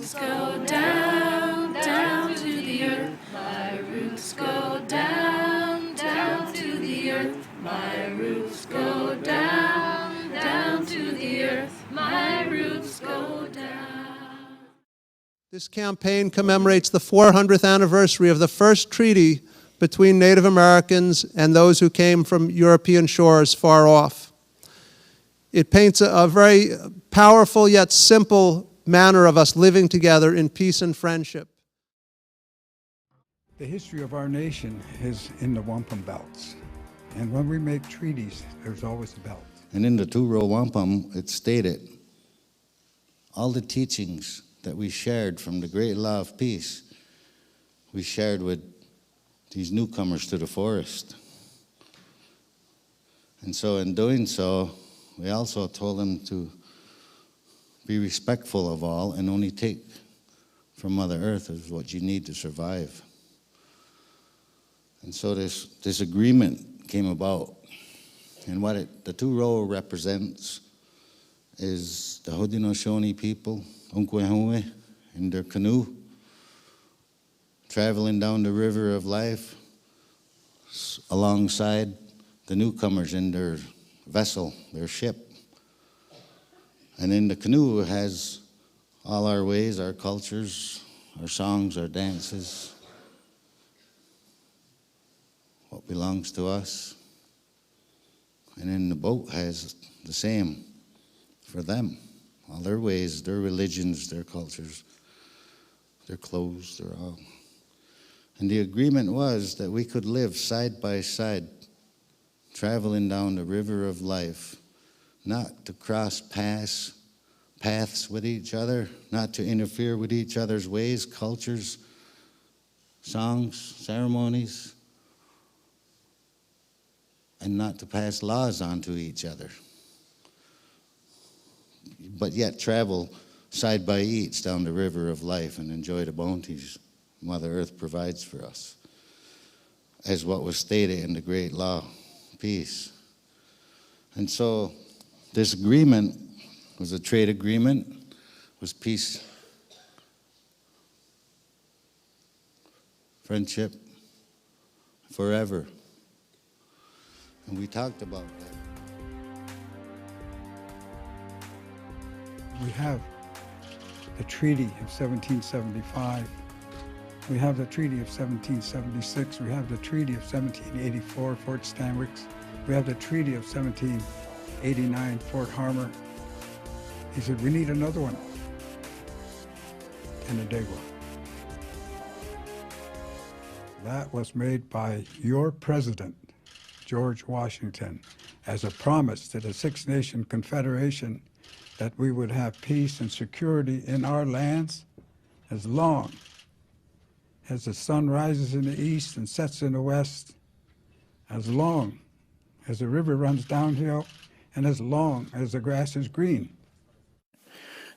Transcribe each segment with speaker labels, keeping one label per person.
Speaker 1: roots go down, down to the earth. My roots go down, down to the earth. My roots go down, down to the earth. My roots go down.
Speaker 2: This campaign commemorates the 400th anniversary of the first treaty between Native Americans and those who came from European shores far off. It paints a very powerful yet simple manner of us living together in peace and friendship.
Speaker 3: The history of our nation is in the wampum belts. And when we make treaties, there's always a belt.
Speaker 4: And in the Two Row Wampum, it stated, all the teachings that we shared from the great law of peace, we shared with these newcomers to the forest. And so in doing so, we also told them to be respectful of all and only take from Mother Earth is what you need to survive. And so this agreement came about. And what the Two Row represents is the Haudenosaunee people, Onkwehoe, in their canoe, traveling down the river of life alongside the newcomers in their vessel, their ship. And in the canoe it has all our ways, our cultures, our songs, our dances, what belongs to us. And in the boat has the same for them, all their ways, their religions, their cultures, their clothes, their all. And the agreement was that we could live side by side, traveling down the river of life, not to cross paths with each other, not to interfere with each other's ways, cultures, songs, ceremonies, and not to pass laws on to each other, but yet travel side by each down the river of life and enjoy the bounties Mother Earth provides for us, as what was stated in the great law, peace. And so this agreement was a trade agreement, was peace, friendship, forever. And we talked about that.
Speaker 3: We have the Treaty of 1775. We have the Treaty of 1776. We have the Treaty of 1784, Fort Stanwix. We have the Treaty of 1789, Fort Harmer. He said, we need another one. Ganondaga. That was made by your president, George Washington, as a promise to the Six Nation Confederation that we would have peace and security in our lands as long as the sun rises in the east and sets in the west, as long as the river runs downhill, and as long as the grass is green.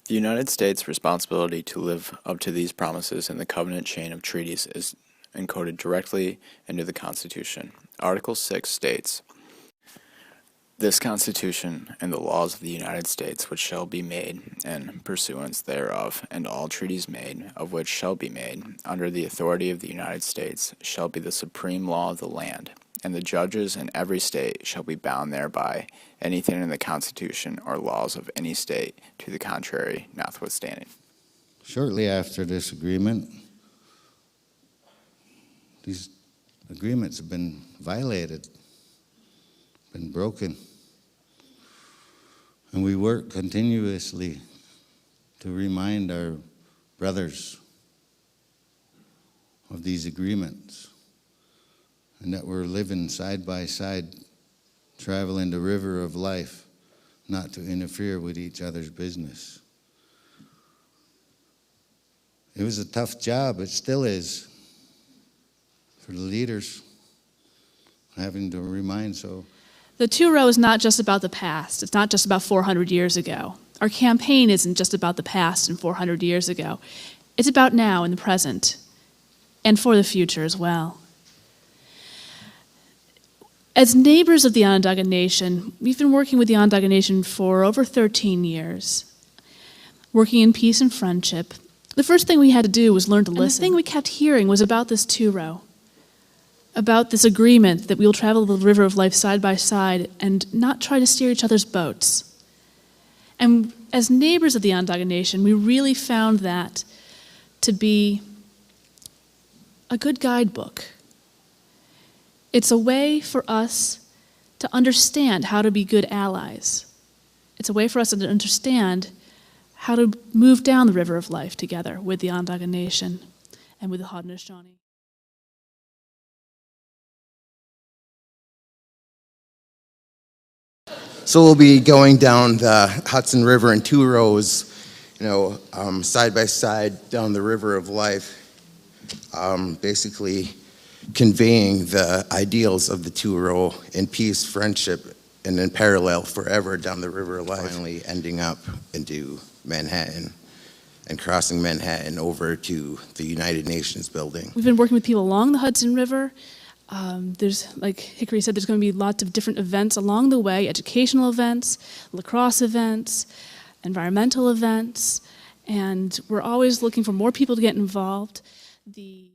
Speaker 5: The United States' responsibility to live up to these promises in the covenant chain of treaties is encoded directly into the Constitution. Article 6 states, "This Constitution and the laws of the United States which shall be made in pursuance thereof, and all treaties made, of which shall be made, under the authority of the United States, shall be the supreme law of the land, and the judges in every state shall be bound thereby, anything in the Constitution or laws of any state to the contrary notwithstanding."
Speaker 4: Shortly after this agreement, these agreements have been violated, been broken. And we work continuously to remind our brothers of these agreements and that we're living side by side, traveling the river of life, not to interfere with each other's business. It was a tough job, it still is, for the leaders, having to remind so.
Speaker 1: The Two Row is not just about the past. It's not just about 400 years ago. Our campaign isn't just about the past and 400 years ago. It's about now and the present, and for the future as well. As neighbors of the Onondaga Nation, we've been working with the Onondaga Nation for over 13 years, working in peace and friendship, The first thing we had to do was learn to listen. And the thing we kept hearing was about this two-row, about this agreement that we will travel the river of life side by side and not try to steer each other's boats. And as neighbors of the Onondaga Nation, we really found that to be a good guidebook. It's a way for us to understand how to be good allies. It's a way for us to understand how to move down the river of life together with the Onondaga Nation and with the Haudenosaunee.
Speaker 6: So we'll be going down the Hudson River in two rows, side by side down the river of life, basically conveying the ideals of the two row in peace, friendship, and in parallel forever down the river of life, finally ending up into Manhattan and crossing Manhattan over to the United Nations building.
Speaker 1: We've been working with people along the Hudson River. There's, like Hickory said, there's going to be lots of different events along the way, educational events, lacrosse events, environmental events, and we're always looking for more people to get involved. The